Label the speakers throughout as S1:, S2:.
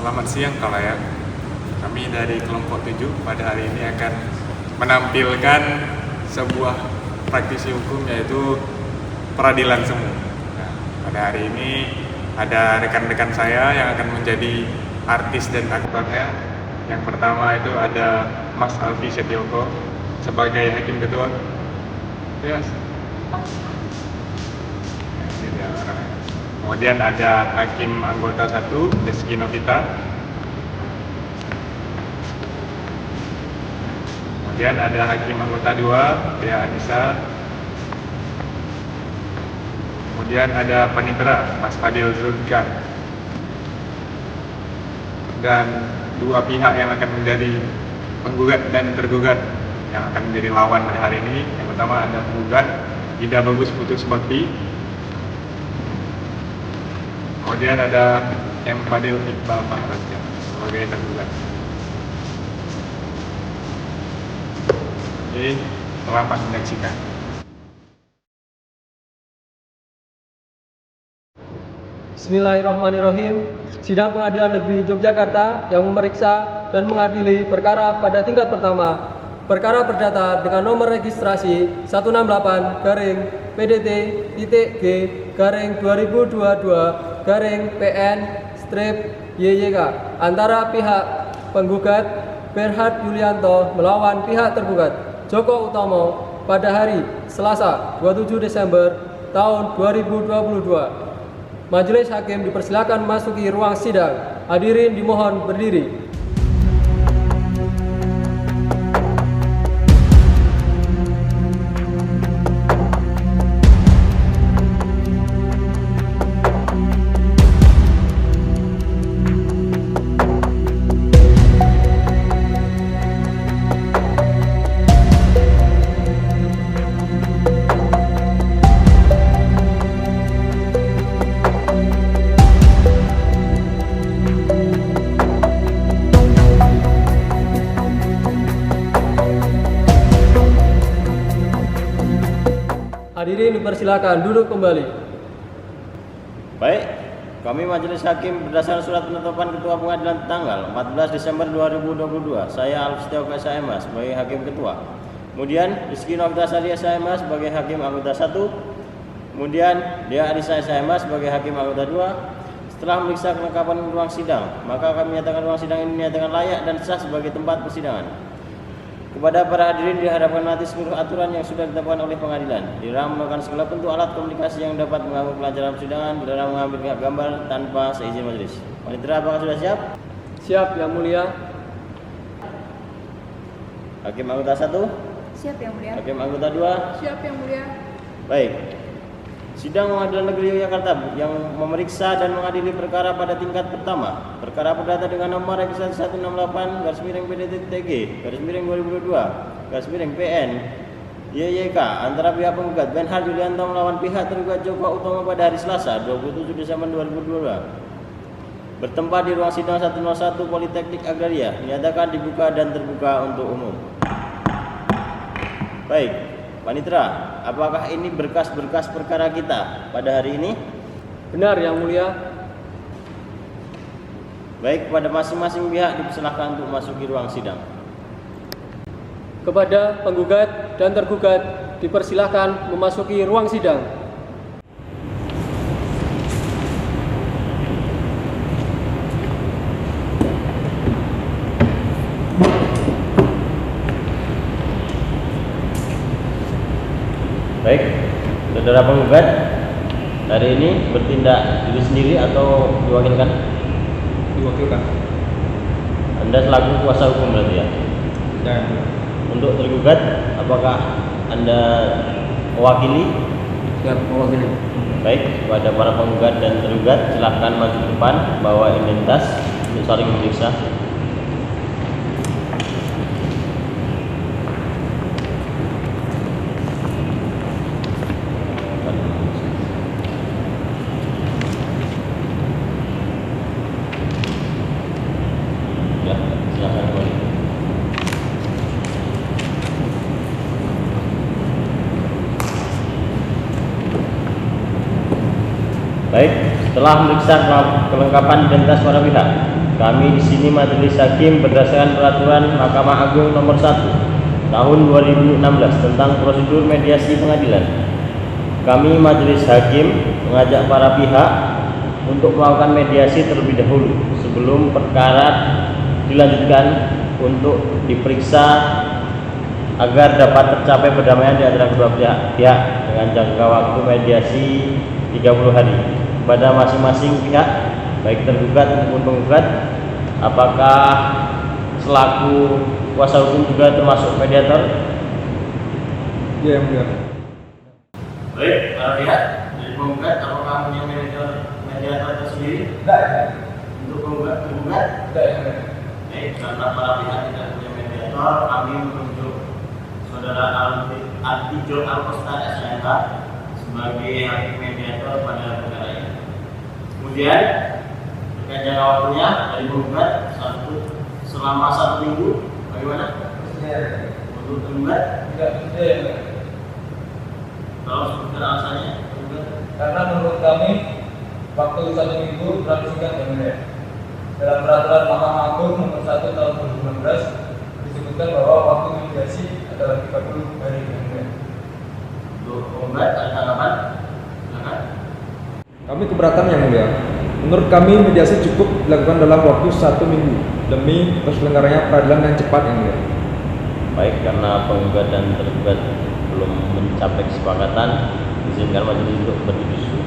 S1: Selamat siang kalayak. Kami dari kelompok 7 pada hari ini akan menampilkan sebuah praktisi hukum, yaitu peradilan semu. Nah, pada hari ini ada rekan-rekan saya yang akan menjadi artis dan aktornya. Yang pertama itu ada Mas Alfi Setioko sebagai hakim ketua. Yes. Ini dia orangnya. Kemudian ada hakim anggota 1, Rizky Novita. Kemudian ada hakim anggota 2, Dea Anissa. Kemudian ada panitera, Mas Fadil Zulkan. Dan dua pihak yang akan menjadi penggugat dan tergugat yang akan menjadi lawan pada hari ini. Yang pertama ada penggugat Ida Bagus Putus Bakti. Kemudian ada M. Fadil Iqbal Maharaja sebagai tergugat. Jadi selamat menyaksikan.
S2: Bismillahirrahmanirrahim. Sidang Pengadilan Negeri Yogyakarta yang memeriksa dan mengadili perkara pada tingkat pertama. Perkara perdata dengan nomor registrasi 168-PDT-G-2022-PN-YYK antara pihak penggugat Berhad Yulianto melawan pihak tergugat Joko Utomo pada hari Selasa 27 Desember tahun 2022. Majelis Hakim dipersilakan memasuki ruang sidang. Hadirin dimohon berdiri. Hadirin dipersilakan duduk kembali.
S3: Baik, kami Majelis Hakim berdasarkan surat penetapan Ketua Pengadilan tanggal 14 Desember 2022, saya Alfi Setioko SHMH sebagai Hakim Ketua. Kemudian Rizky Novita Sari SHMH sebagai Hakim Anggota 1. Kemudian Dea Anissa SHMH sebagai Hakim Anggota 2. Setelah memeriksa kelengkapan ruang sidang, maka kami menyatakan ruang sidang ini dinyatakan layak dan sah sebagai tempat persidangan. Kepada para hadirin diharapkan menaati seluruh aturan yang sudah ditetapkan oleh pengadilan. Dilarang menggunakan segala bentuk alat komunikasi yang dapat mengganggu kelancaran persidangan. Dilarang mengambil gambar tanpa seizin majelis. Panitera, apakah sudah siap?
S2: Siap, Yang Mulia.
S3: Hakim anggota 1?
S4: Siap, Yang Mulia.
S3: Hakim anggota 2?
S4: Siap, Yang Mulia.
S3: Baik. Sidang Pengadilan Negeri Yogyakarta yang memeriksa dan mengadili perkara pada tingkat pertama. Perkara perdata dengan nomor registrasi 168/PDT-2022/PN YYK antara pihak penggugat Berhad Yulianto melawan pihak tergugat Joko Utomo pada hari Selasa 27 Desember 2022 bertempat di ruang sidang 101 Politeknik Agraria, dinyatakan dibuka dan terbuka untuk umum. Baik. Panitera, apakah ini berkas-berkas perkara kita pada hari ini?
S2: Benar, Yang Mulia.
S3: Baik, kepada masing-masing pihak dipersilakan untuk memasuki ruang sidang.
S2: Kepada penggugat dan tergugat dipersilakan memasuki ruang sidang.
S3: Baik, saudara penggugat, hari ini bertindak diri sendiri atau diwakilkan?
S1: Diwakilkan.
S3: Anda selaku kuasa hukum berarti ya?
S1: Ya.
S3: Untuk tergugat, apakah Anda mewakili?
S2: Siap, mewakili.
S3: Baik, kepada para penggugat dan tergugat, silakan maju ke depan, bawa identitas untuk saling memeriksa. Ya, silakan boleh. Baik, setelah memeriksa kelengkapan identitas para pihak, kami di sini majelis hakim berdasarkan peraturan Mahkamah Agung nomor 1 tahun 2016 tentang prosedur mediasi pengadilan. Kami majelis hakim mengajak para pihak untuk melakukan mediasi terlebih dahulu sebelum perkara dilanjutkan untuk diperiksa agar dapat tercapai perdamaian di antara kedua pihak dengan jangka waktu mediasi 30 hari. Pada masing-masing pihak, baik tergugat maupun penggugat, apakah selaku kuasa hukum juga termasuk mediator?
S2: Iya, yang mulia.
S3: Baik, para pihak dari penggugat, apakah punya mediator tersendiri?
S2: Tidak.
S3: Untuk penggugat?
S2: Tidak, yang mulia.
S3: Baik, karena para pihak tidak punya mediator, kami menunjuk Saudara Artijo Alkostar SMK sebagai hakim mediator pada perkara ini. Kemudian terkait jangka waktunya dari penggugat selama 1 minggu, bagaimana? Untuk penggugat?
S2: Tidak.
S3: Kalau sebutkan alasannya,
S2: Karena menurut kami waktu 1 minggu terlalu singkat, yang mulia. Dalam peraturan Mahkamah Agung nomor 1 tahun 2016 disebutkan bahwa waktu mediasi adalah 30 hari, yang mulia.
S3: untuk penggugat ada tanggapan? Silakan.
S4: Kami keberatan, yang mulia. Menurut kami mediasi cukup dilakukan dalam waktu 1 minggu demi terselenggaranya peradilan yang cepat, yang mulia.
S3: Baik, karena penggugat dan tergugat belum mencapai kesepakatan, izinkan majelis untuk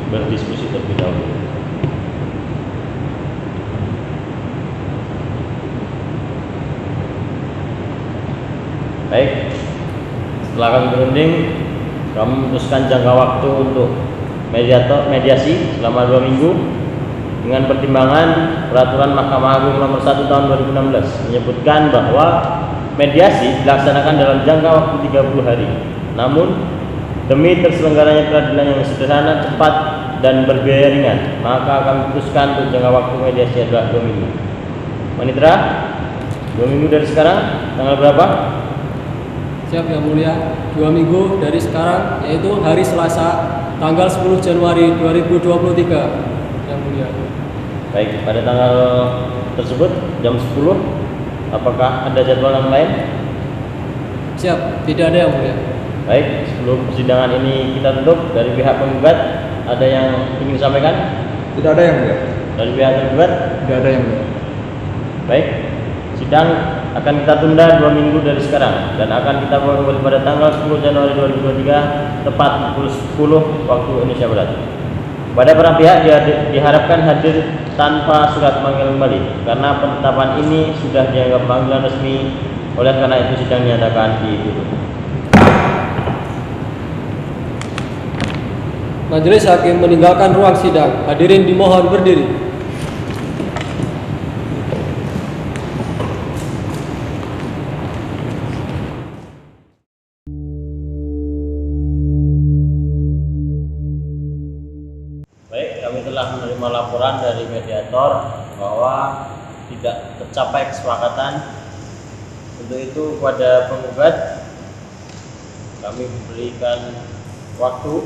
S3: berdiskusi terlebih dahulu. Baik, setelah kami berunding, kami memutuskan jangka waktu untuk mediasi selama 2 minggu dengan pertimbangan peraturan Mahkamah Agung nomor 1 tahun 2016 menyebutkan bahwa mediasi dilaksanakan dalam jangka waktu 30 hari. Namun demi terselenggaranya peradilan yang sederhana, cepat, dan berbiaya ringan, maka kami putuskan untuk jangka waktu mediasi adalah 2 minggu. Manitra, 2 minggu dari sekarang, tanggal berapa?
S2: Siap, yang mulia. 2 minggu dari sekarang, yaitu hari Selasa tanggal 10 Januari 2023, yang mulia.
S3: Baik, pada tanggal tersebut jam 10, apakah ada jadwal yang lain?
S2: Siap, tidak ada, yang mulia.
S3: Baik, sebelum persidangan ini kita tutup, dari pihak penggugat ada yang ingin disampaikan?
S4: Tidak ada, yang mulia.
S3: Dari pihak tergugat?
S4: Tidak ada, yang mulia.
S3: Baik, sidang akan kita tunda 2 minggu dari sekarang dan akan kita mulai kembali pada tanggal 10 Januari 2023 tepat pukul 10 waktu Indonesia Barat. Pada para pihak diharapkan hadir tanpa surat panggilan kembali karena penetapan ini sudah dianggap panggilan resmi. Oleh karena itu sidang dinyatakan ditutup.
S2: Majelis hakim meninggalkan ruang sidang. Hadirin dimohon berdiri.
S3: Baik, kami telah menerima laporan dari mediator bahwa tidak tercapai kesepakatan. Untuk itu kepada penggugat kami berikan waktu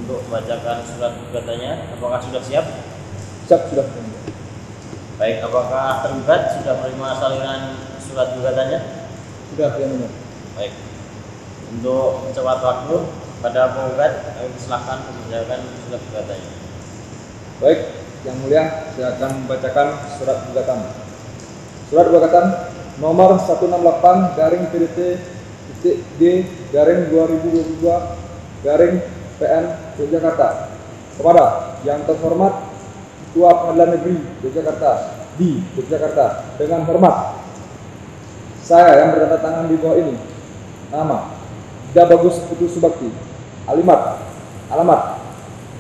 S3: untuk membacakan surat gugatannya. Apakah sudah siap?
S4: Siap, sudah, yang mulia.
S3: Baik, apakah tergugat sudah menerima salinan surat gugatannya?
S4: Sudah, yang mulia.
S3: Baik. Untuk mencepat waktu pada penggugat kami persilahkan membacakan surat gugatannya.
S4: Baik, yang mulia, saya akan membacakan surat gugatan. Surat gugatan nomor 168 garing PDT.G garing 2022 PN Yogyakarta kepada yang terhormat Ketua Pengadilan Negeri Yogyakarta di Yogyakarta, dengan hormat saya yang bertanda tangan di bawah ini. Nama Ida Bagus Putu Subakti. Alamat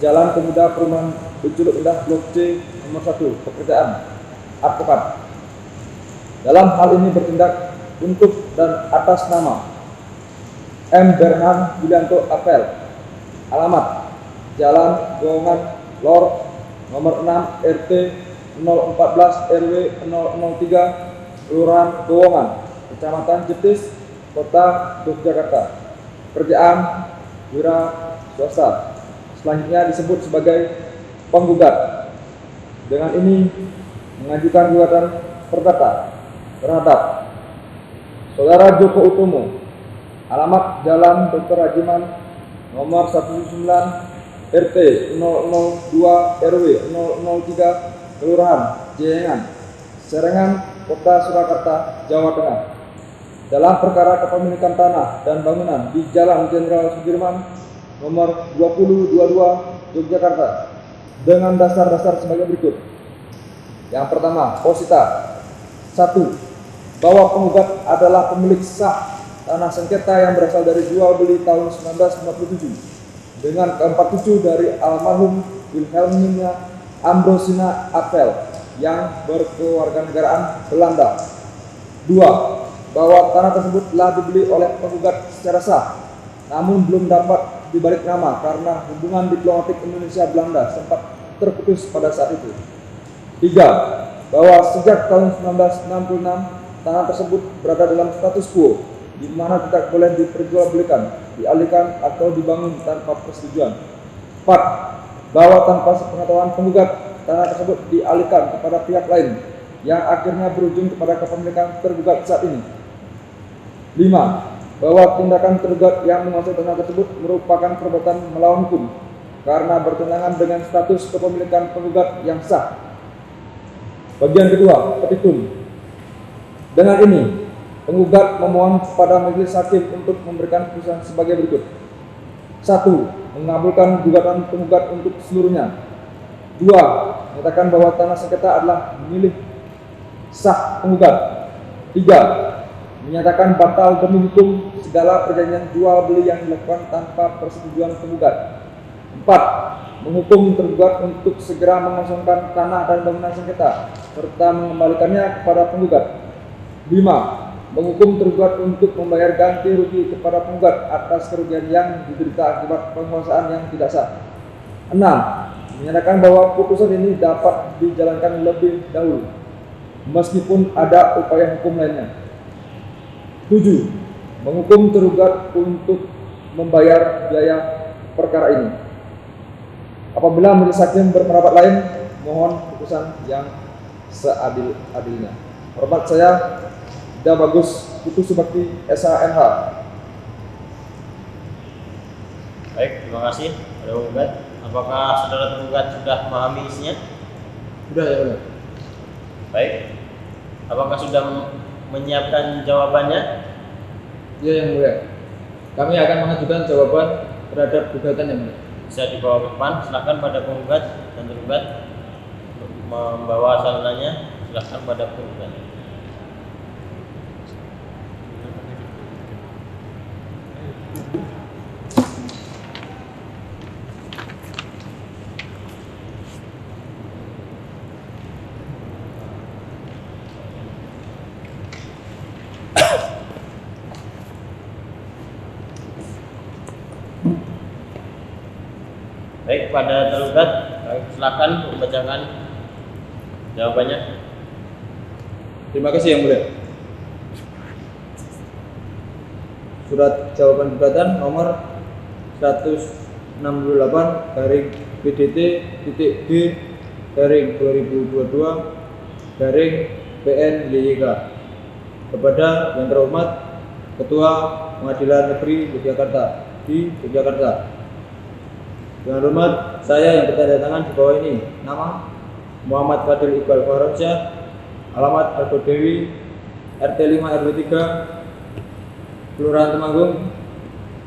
S4: Jalan Pemuda Perumahan Beculuk Indah Blok C nomor 1, pekerjaan advokat. Dalam hal ini bertindak untuk dan atas nama M. Berhan Yulianto Apel. Alamat Jalan Gowongan Lor nomor 6 RT 014 RW 003 Kelurahan Gowongan, Kecamatan Jetis, Kota Yogyakarta. Pekerjaan wira swasta. Selanjutnya disebut sebagai penggugat. Dengan ini mengajukan gugatan perdata terhadap Saudara Joko Utomo, alamat Jalan Dr. Rajiman, nomor 19 RT 002 RW 003, Kelurahan Jeyengan, Serengan, Kota Surakarta, Jawa Tengah, dalam perkara kepemilikan tanah dan bangunan di Jalan Jenderal Sudirman, nomor 2022, Yogyakarta, dengan dasar-dasar sebagai berikut. Yang pertama, posita 1. Bahwa penggugat adalah pemilik sah tanah sengketa yang berasal dari jual beli tahun 1957 dengan ke-47 dari almarhum Wilhelmina Ambrosina Apel yang berkewarganegaraan Belanda. 2. Bahwa tanah tersebut telah dibeli oleh penggugat secara sah, namun belum dapat dibalik nama karena hubungan diplomatik Indonesia-Belanda sempat terputus pada saat itu. 3. Bahwa sejak tahun 1966 tanah tersebut berada dalam status quo, di mana tidak boleh diperjualbelikan, dialihkan atau dibangun tanpa persetujuan. 4. Bahwa tanpa sepengetahuan penggugat, tanah tersebut dialihkan kepada pihak lain, yang akhirnya berujung kepada kepemilikan tergugat saat ini. 5. Bahwa tindakan tergugat yang menguasai tanah tersebut merupakan perbuatan melawan hukum, karena bertentangan dengan status kepemilikan penggugat yang sah. Bagian kedua, petitum. Dengan ini, penggugat memohon kepada majelis hakim untuk memberikan putusan sebagai berikut. 1. Mengabulkan gugatan penggugat untuk seluruhnya. 2. Menyatakan bahwa tanah sengketa adalah milik sah penggugat. 3. Menyatakan batal demi hukum segala perjanjian jual beli yang dilakukan tanpa persetujuan penggugat. 4. Menghukum tergugat untuk segera mengosongkan tanah dan bangunan sengketa serta mengembalikannya kepada penggugat. 5. Menghukum tergugat untuk membayar ganti rugi kepada penggugat atas kerugian yang diderita akibat penguasaan yang tidak sah. 6. Menyatakan bahwa putusan ini dapat dijalankan lebih dahulu, meskipun ada upaya hukum lainnya. 7. Menghukum tergugat untuk membayar biaya perkara ini. Apabila majelis hakim berpendapat lain, mohon putusan yang seadil-adilnya. Hormat saya, Ida Bagus Putu Subakti, SHMH.
S3: Baik, terima kasih pada penggugat. Apakah saudara tergugat sudah memahami isinya?
S2: Sudah ya, sudah.
S3: Baik. Apakah sudah menyiapkan jawabannya?
S2: Ya, yang mulia. Kami akan mengajukan jawaban terhadap gugatan yang mulia.
S3: Bisa dibawa ke depan. Silakan pada penggugat dan tergugat membawa salinannya. Silakan pada penggugat. Baik, pada tergugat, silakan membacakan jawabannya.
S2: Terima kasih yang mulia. Surat jawaban gugatan nomor 162/BDT.D/2022/PN-YYK kepada yang terhormat Ketua Pengadilan Negeri Yogyakarta di Yogyakarta. Dengan hormat, saya yang bertanda tangan di bawah ini, nama Muhammad Fadil Iqbal Farosyah, alamat Argo Dewi, RT 5 RW 3, Kelurahan Temanggung,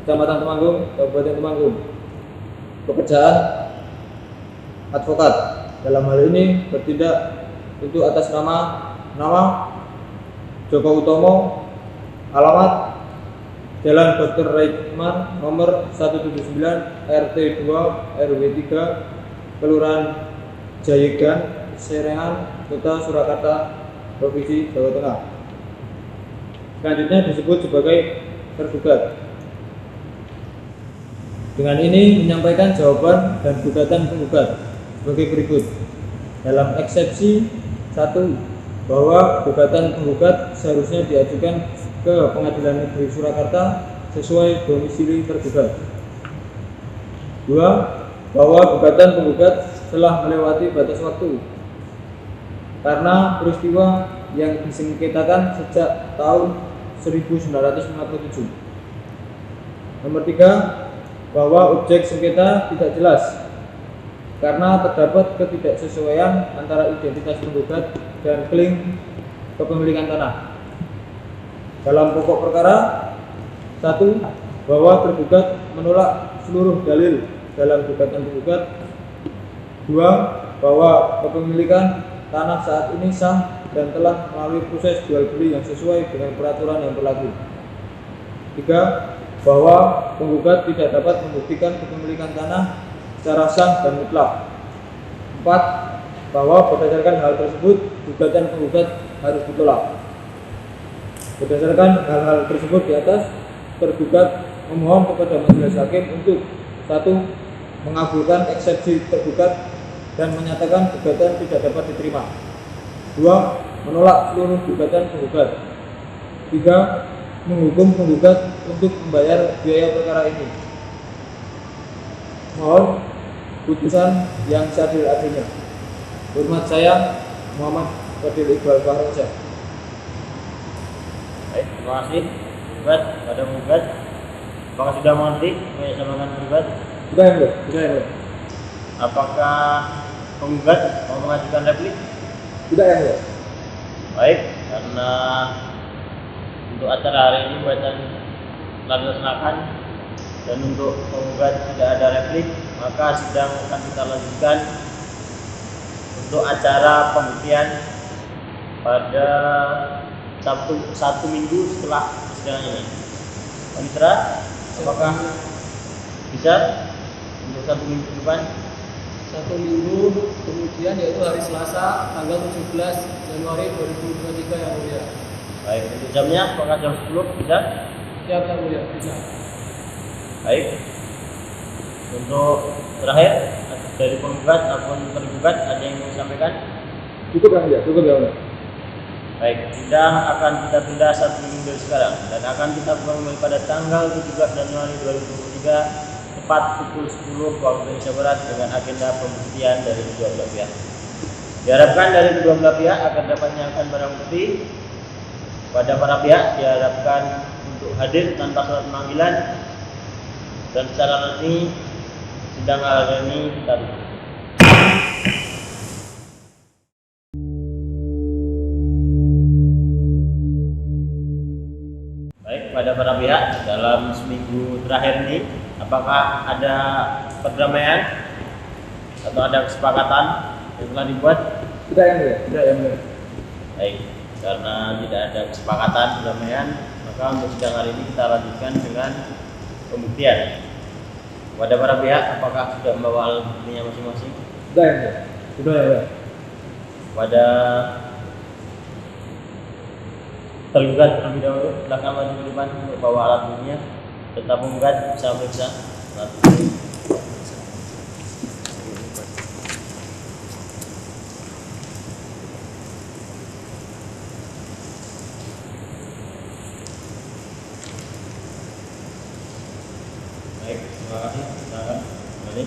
S2: Kecamatan Temanggung, Kabupaten Temanggung. Pekerjaan advokat. Dalam hal ini bertindak itu atas nama Joko Utomo, alamat Jalan Dr. Rajiman nomor 179 RT 2 RW 3, Kelurahan Jeyengan, Serengan, Kota Surakarta, Provinsi Jawa Tengah. Selanjutnya disebut sebagai tergugat. Dengan ini menyampaikan jawaban dan gugatan penggugat sebagai berikut. Dalam eksepsi 1, bahwa gugatan penggugat seharusnya diajukan ke Pengadilan Negeri Surakarta sesuai domisili tergugat. 2. Bahwa gugatan penggugat telah melewati batas waktu. karena peristiwa yang disengketakan sejak tahun 1957. Nomor 3, bahwa objek sengketa tidak jelas karena terdapat ketidaksesuaian antara identitas penggugat dan klaim kepemilikan tanah. Dalam pokok perkara, 1, bahwa tergugat menolak seluruh dalil dalam gugatan penggugat. 2, bahwa kepemilikan tanah saat ini sah dan telah melalui proses jual beli yang sesuai dengan peraturan yang berlaku. 3, bahwa penggugat tidak dapat membuktikan kepemilikan tanah secara sah dan mutlak. 4, bahwa berdasarkan hal tersebut gugatan penggugat harus ditolak. Berdasarkan hal-hal tersebut di atas, tergugat memohon kepada majelis hakim untuk 1, mengabulkan eksepsi tergugat dan menyatakan gugatan tidak dapat diterima. 2, menolak seluruh gugatan penggugat. 3, menghukum penggugat untuk membayar biaya perkara ini. Mohon putusan yang seadil-adilnya. Hormat saya, Muhammad Fadil Iqbal Fahransyah.
S3: Baik, terima kasih gugat pada penggugat. Apakah sudah mengerti apa yang disampaikan penggugat?
S2: Sudah ya, sudah ya.
S3: Apakah penggugat mau mengajukan replik?
S2: Sudah ya.
S3: Baik, karena untuk acara hari ini bacaan telah dilaksanakan dan untuk penggugat tidak ada replik, maka sidang akan kita lanjutkan untuk acara pembuktian pada satu minggu setelah sidang ini. Panitera, apakah bisa untuk 1 minggu ke depan?
S5: 1 minggu kemudian, yaitu hari Selasa tanggal 17 Januari 2023 yang mulia.
S3: Baik, untuk jamnya apakah jam 10 bisa?
S5: Siap yang mulia, bisa.
S3: Baik. Untuk terakhir dari penggugat ataupun tergugat ada yang mau disampaikan?
S2: Cukup ya, cukup ya.
S3: Baik, sidang akan kita tunda 1 minggu dari sekarang dan akan kita mulai pada tanggal 17 Januari 2023 tepat pukul 10 waktu Indonesia Barat dengan agenda pembuktian dari kedua belah pihak. Diharapkan dari kedua belah pihak akan dapat menyiapkan barang bukti. Pada para pihak diharapkan untuk hadir tanpa surat panggilan dan secara resmi sidang hari ini kita tutup. Baik, pada para pihak dalam seminggu terakhir ini, apakah ada perdamaian atau ada kesepakatan yang telah dibuat?
S2: Sudah ya, sudah ya.
S3: Baik, karena tidak ada kesepakatan perdamaian, maka untuk sidang hari ini kita lanjutkan dengan pembuktian. Pada para pihak, apakah sudah membawa alat buktinya masing-masing?
S2: Sudah ya, sudah ya.
S3: Pada tergugat terlebih dahulu, silakan maju ke depan untuk bawa alat buktinya. Tetap penggugat bisa periksa. Baik, terima kasih. Silakan kembali.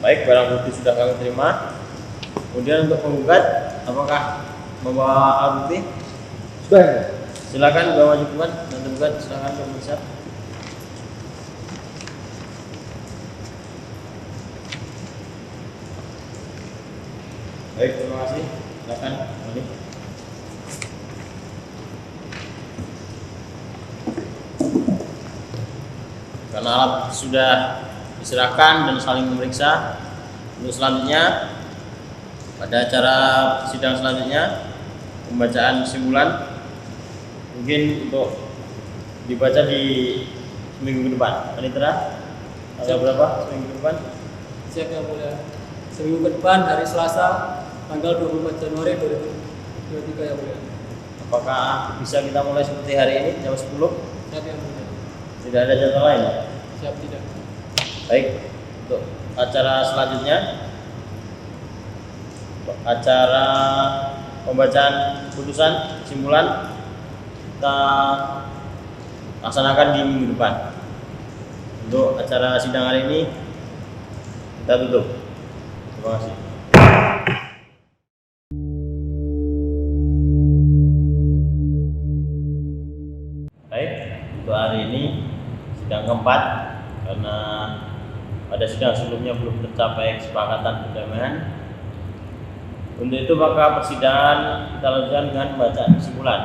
S3: Baik, barang bukti sudah kami terima. Kemudian untuk penggugat, apakah membawa alat bukti?
S2: Sudah ya.
S3: Silakan bawa maju keluar dan tergugat silakan memeriksa. Baik, terima kasih. Silakan kembali. Karena alat sudah diserahkan dan saling memeriksa, untuk selanjutnya pada acara sidang selanjutnya pembacaan kesimpulan mungkin untuk dibaca di seminggu ke depan. Panitera, ada berapa seminggu ke depan?
S5: Siap yang mulia. Seminggu ke depan hari Selasa tanggal 24 Januari 2023 yang mulia.
S3: Apakah bisa kita mulai seperti hari ini jam 10?
S5: Siap yang mulia.
S3: Tidak ada jadwal lain?
S5: Siap tidak.
S3: Baik, untuk acara selanjutnya, untuk acara pembacaan putusan kesimpulan kita laksanakan di minggu depan. Untuk acara sidang hari ini kita tutup. Terima kasih. Baik, untuk hari ini sidang keempat, karena pada sidang sebelumnya belum tercapai kesepakatan perdamaian. Untuk itu maka persidangan kita lanjutkan dengan bacaan kesimpulan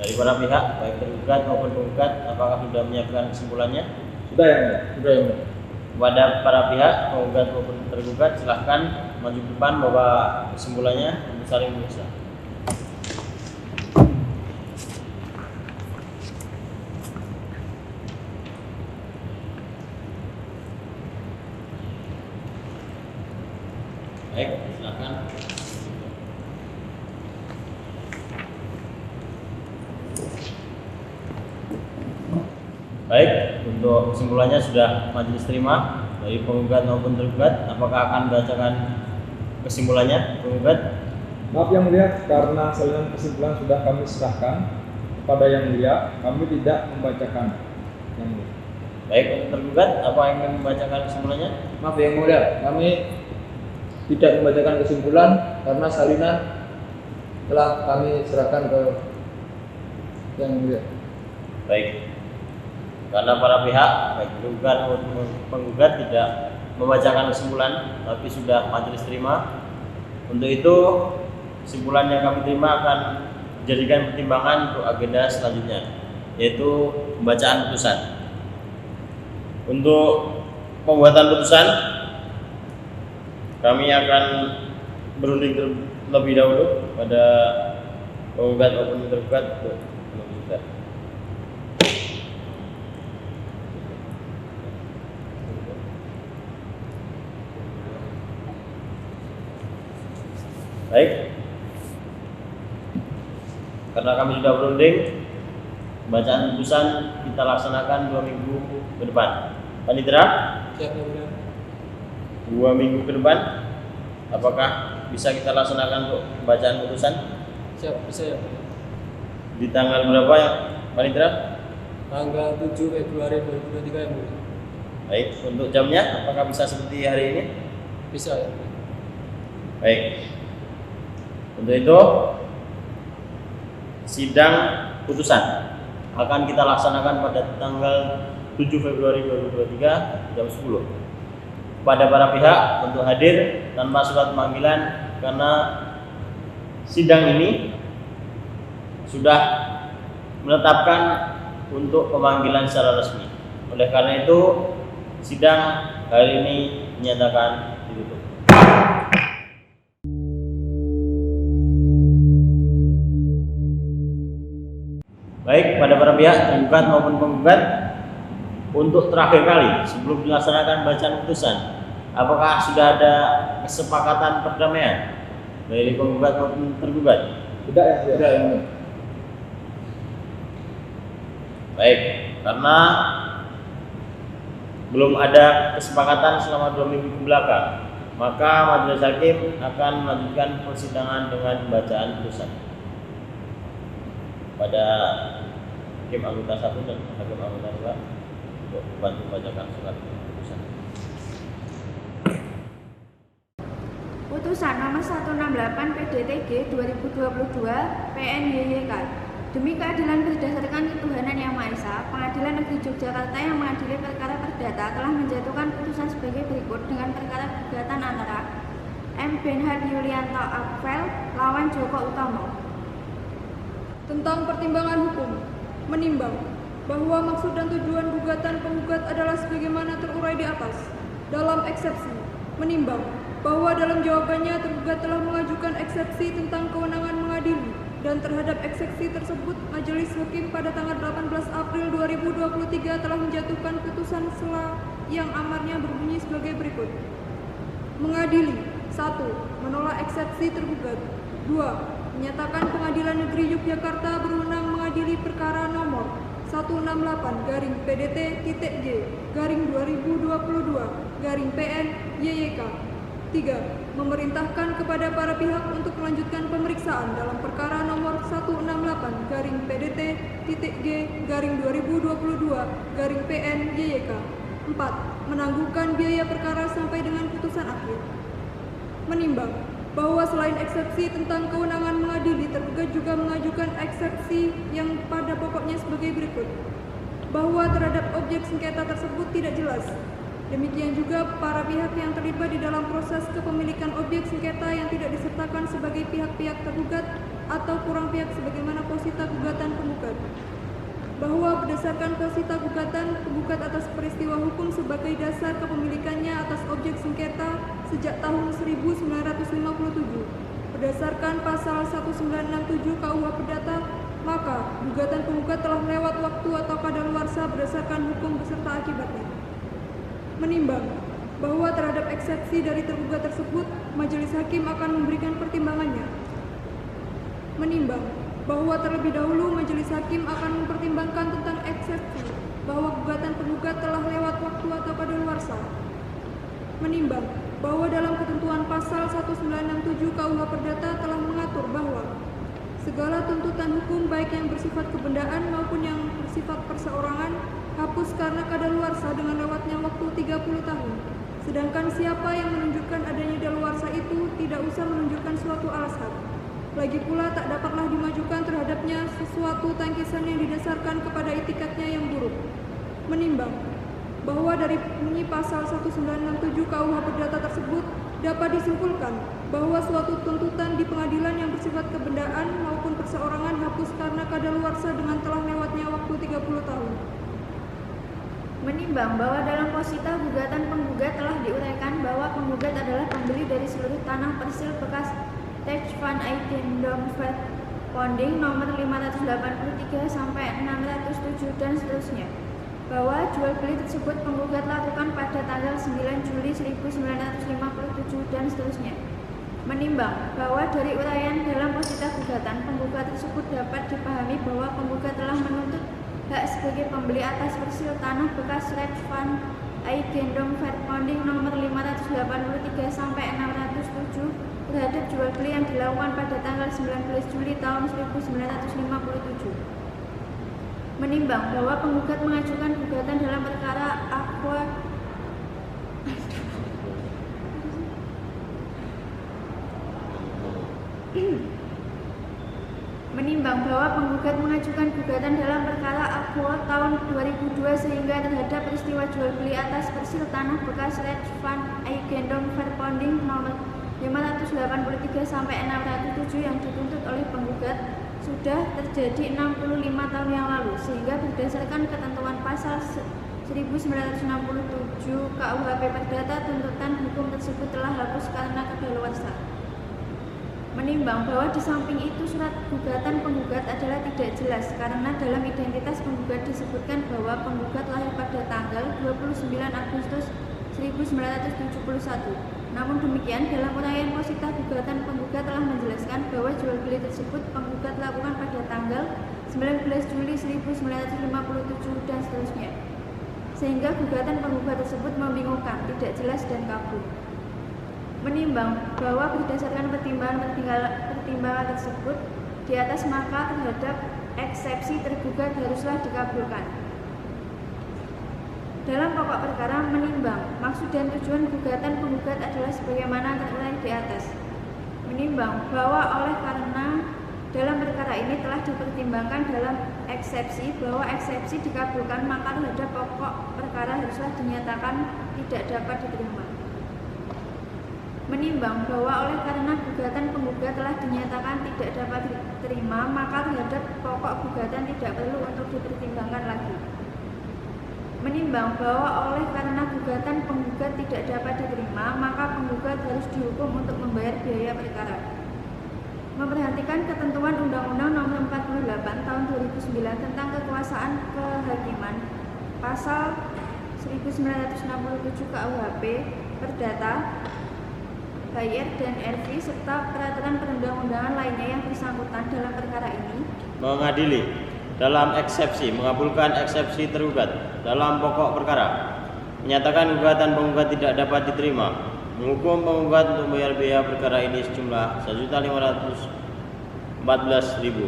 S3: dari para pihak, baik tergugat maupun penggugat. Apakah sudah menyiapkan kesimpulannya?
S4: Sudah ya Mulia?
S2: Sudah ya Mulia.
S3: Kepada para pihak, penggugat maupun tergugat, silahkan maju ke depan bawa kesimpulannya untuk saling memeriksa. Baik, silahkan. Baik, untuk kesimpulannya sudah majelis terima dari penggugat maupun tergugat. Apakah akan bacakan kesimpulannya penggugat?
S4: Maaf Yang Mulia, karena salinan kesimpulan sudah kami serahkan kepada Yang Mulia, kami tidak membacakan. Yang Mulia.
S3: Baik, untuk tergugat, apa yang ingin membacakan kesimpulannya?
S2: Maaf Yang Mulia, kami tidak membacakan kesimpulan karena salinan telah kami serahkan ke Yang Mulia.
S3: Baik, karena para pihak, baik tergugat maupun penggugat tidak membacakan kesimpulan, tapi sudah majelis terima. Untuk itu, kesimpulan yang kami terima akan dijadikan pertimbangan untuk agenda selanjutnya, yaitu pembacaan putusan. Untuk pembuatan putusan, kami akan berunding terlebih dahulu pada penggugat maupun tergugat untuk menggugat. Baik, karena kami sudah berunding, bacaan putusan kita laksanakan 2 minggu ke depan. Panitera,
S5: Siap Yang Mulia.
S3: 2 minggu ke depan, apakah bisa kita laksanakan untuk bacaan putusan?
S5: Siap, bisa ya.
S3: Di tanggal berapa ya, Panitera?
S5: Tanggal 7 Februari 2023 Yang Mulia.
S3: Baik, untuk jamnya, apakah bisa seperti hari ini?
S5: Bisa ya.
S3: Baik, untuk itu sidang putusan akan kita laksanakan pada tanggal 7 Februari 2023 jam 10. Kepada para pihak untuk hadir tanpa surat panggilan, karena sidang ini sudah menetapkan untuk pemanggilan secara resmi. Oleh karena itu, sidang hari ini dinyatakan ditutup. Baik, pada para pihak tergugat maupun penggugat, untuk terakhir kali sebelum dilaksanakan bacaan putusan, apakah sudah ada kesepakatan perdamaian dari penggugat maupun tergugat?
S4: Tidak ya Mulia?
S2: Sudah Yang Mulia.
S3: Baik, karena belum ada kesepakatan selama 2 minggu kebelakang, maka majelis hakim akan melanjutkan persidangan dengan bacaan putusan pada hakim anggota 1 dan hakim anggota 2 untuk membantu membacakan surat putusan.
S6: Putusan nomor 168 PDTG 2022 PNYYK. Demi keadilan berdasarkan ketuhanan Yang Maha Esa, Pengadilan Negeri Yogyakarta yang mengadili perkara perdata telah menjatuhkan putusan sebagai berikut dengan perkara gugatan antara M. Benhard Yulianto Akvel lawan Joko Utomo.
S7: Tentang pertimbangan hukum, menimbang bahwa maksud dan tujuan gugatan penggugat adalah sebagaimana terurai di atas. Dalam eksepsi, menimbang bahwa dalam jawabannya tergugat telah mengajukan eksepsi tentang kewenangan mengadili, dan terhadap eksepsi tersebut majelis hakim pada tanggal 18 April 2023 telah menjatuhkan putusan yang amarnya berbunyi sebagai berikut. Mengadili. 1. Menolak eksepsi tergugat. 2. Menyatakan Pengadilan Negeri Yogyakarta berwenang mengadili perkara nomor 168-PDT-G-2022-PN-YYK. 3. Memerintahkan kepada para pihak untuk melanjutkan pemeriksaan dalam perkara nomor 168-PDT-G-2022-PN-YYK. 4. Menangguhkan biaya perkara sampai dengan putusan akhir. Menimbang bahwa selain eksepsi tentang kewenangan mengadili, tergugat juga mengajukan eksepsi yang pada pokoknya sebagai berikut. Bahwa terhadap objek sengketa tersebut tidak jelas. Demikian juga para pihak yang terlibat di dalam proses kepemilikan objek sengketa yang tidak disertakan sebagai pihak-pihak tergugat atau kurang pihak sebagaimana posita gugatan penggugat. Bahwa berdasarkan posita gugatan, penggugat atas peristiwa hukum sebagai dasar kepemilikannya atas objek sengketa sejak tahun 1957 berdasarkan pasal 1967 KUH Perdata, maka gugatan penggugat telah lewat waktu atau kadaluarsa berdasarkan hukum beserta akibatnya. Menimbang bahwa terhadap eksepsi dari tergugat tersebut, majelis hakim akan memberikan pertimbangannya. Menimbang bahwa terlebih dahulu majelis hakim akan mempertimbangkan tentang eksepsi bahwa gugatan penggugat telah lewat waktu atau kadaluarsa. Menimbang bahwa dalam ketentuan pasal 1967 KUH Perdata telah mengatur bahwa segala tuntutan hukum baik yang bersifat kebendaan maupun yang bersifat perseorangan hapus karena kadaluarsa dengan lewatnya waktu 30 tahun. Sedangkan siapa yang menunjukkan adanya daluarsa itu tidak usah menunjukkan suatu alasan. Lagi pula tak dapatlah dimajukan terhadapnya sesuatu tangkisan yang didasarkan kepada itikadnya yang buruk. Menimbang bahwa dari bunyi pasal 1967 KUH Perdata tersebut dapat disimpulkan bahwa suatu tuntutan di pengadilan yang bersifat kebendaan maupun perseorangan hapus karena kadaluarsa dengan telah lewatnya waktu 30 tahun.
S6: Menimbang bahwa dalam posita gugatan penggugat telah diuraikan bahwa penggugat adalah pembeli dari seluruh tanah persil bekas Tax Van Eigendom Verponding nomor 583 sampai 607 dan seterusnya, bahwa jual beli tersebut penggugat lakukan pada tanggal 9 Juli 1957 dan seterusnya. Menimbang bahwa dari uraian dalam posita gugatan, penggugat tersebut dapat dipahami bahwa penggugat telah menuntut hak sebagai pembeli atas persil tanah bekas Tax Van Eigendom Verponding nomor 583 sampai 607 terhadap jual beli yang dilakukan pada tanggal 19 Juli tahun 1957. Menimbang bahwa penggugat mengajukan gugatan dalam perkara Aqua Menimbang bahwa penggugat mengajukan gugatan dalam perkara Aqua tahun 2002 sehingga terhadap peristiwa jual beli atas persil tanah bekas Tax Van Eigendom Verponding nomor 583 sampai 607 yang dituntut oleh penggugat sudah terjadi 65 tahun yang lalu, sehingga berdasarkan ketentuan pasal 1967 KUHP Perdata, tuntutan hukum tersebut telah hapus karena kadaluarsa. Menimbang bahwa di samping itu surat gugatan penggugat adalah tidak jelas karena dalam identitas penggugat disebutkan bahwa penggugat lahir pada tanggal 29 Agustus 1971. Namun demikian, dalam uraian posita gugatan penggugat telah menjelaskan bahwa jual beli tersebut penggugat lakukan pada tanggal 19 Juli 1957 dan seterusnya. Sehingga gugatan penggugat tersebut membingungkan, tidak jelas dan kabur. Menimbang bahwa berdasarkan pertimbangan tersebut di atas, maka terhadap eksepsi tergugat haruslah dikabulkan. Dalam pokok perkara, menimbang maksud dan tujuan gugatan penggugat adalah sebagaimana terurai di atas. Menimbang bahwa oleh karena dalam perkara ini telah dipertimbangkan dalam eksepsi bahwa eksepsi dikabulkan, maka terhadap pokok perkara haruslah dinyatakan tidak dapat diterima. Menimbang bahwa oleh karena gugatan penggugat telah dinyatakan tidak dapat diterima, maka terhadap pokok gugatan tidak perlu untuk dipertimbangkan lagi. Menimbang bahwa oleh karena gugatan penggugat tidak dapat diterima, maka penggugat harus dihukum untuk membayar biaya perkara. Memperhatikan ketentuan Undang-Undang Nomor 48 Tahun 2009 tentang Kekuasaan Kehakiman, Pasal 1967 KUHP Perdata, Bayer dan RV serta peraturan perundang-undangan lainnya yang bersangkutan dalam perkara ini.
S3: Mengadili dalam eksepsi, mengabulkan eksepsi tergugat dalam pokok perkara, menyatakan gugatan penggugat tidak dapat diterima, menghukum penggugat untuk membayar biaya perkara ini sejumlah 1.514.000.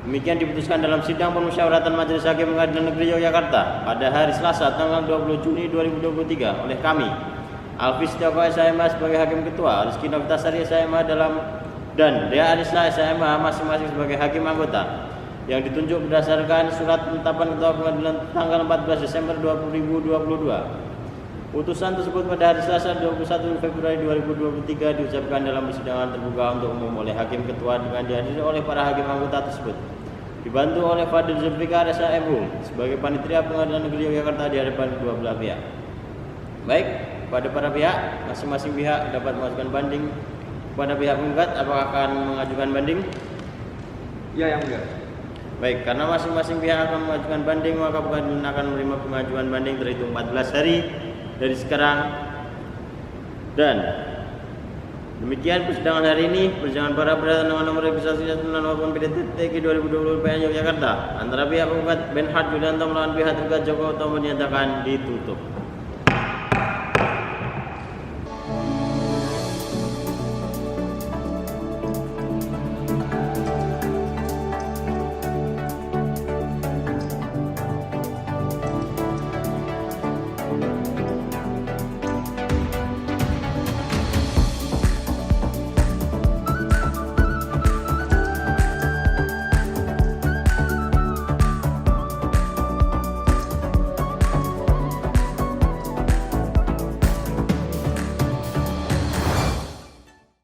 S3: Demikian diputuskan dalam sidang permusyawaratan Majelis Hakim Pengadilan Negeri Yogyakarta pada hari Selasa tanggal 20 Juni 2023 oleh kami, Alfi Setiawa SHMA sebagai Hakim Ketua, Rizky Novitasari SHMA dan Dea Arisla SHMA masing-masing sebagai Hakim Anggota yang ditunjuk berdasarkan surat penetapan Ketua Pengadilan tanggal 14 Desember 2022. Putusan tersebut pada hari Selasa 21 Februari 2023 diucapkan dalam persidangan terbuka untuk umum oleh Hakim Ketua dengan dihadiri oleh para hakim anggota tersebut, dibantu oleh Fadil Zulfikar SHMU sebagai Panitia Pengadilan Negeri Yogyakarta di hadapan kedua belah pihak. Baik, pada para pihak, masing-masing pihak dapat mengajukan banding. Kepada pihak penggugat, apakah akan mengajukan banding?
S4: Ya, yang mulia.
S3: Baik, karena masing-masing pihak akan mengajukan banding, maka pengadilan akan menerima pengajuan banding terhitung 14 hari dari sekarang. Dan demikian persidangan hari ini. Persidangan para perdana dengan nomor registrasi 9 maupun PDTG 2020 PN Yogyakarta antara pihak penggugat Benhard Yulianto melawan pihak tergugat Joko Utomo dinyatakan ditutup.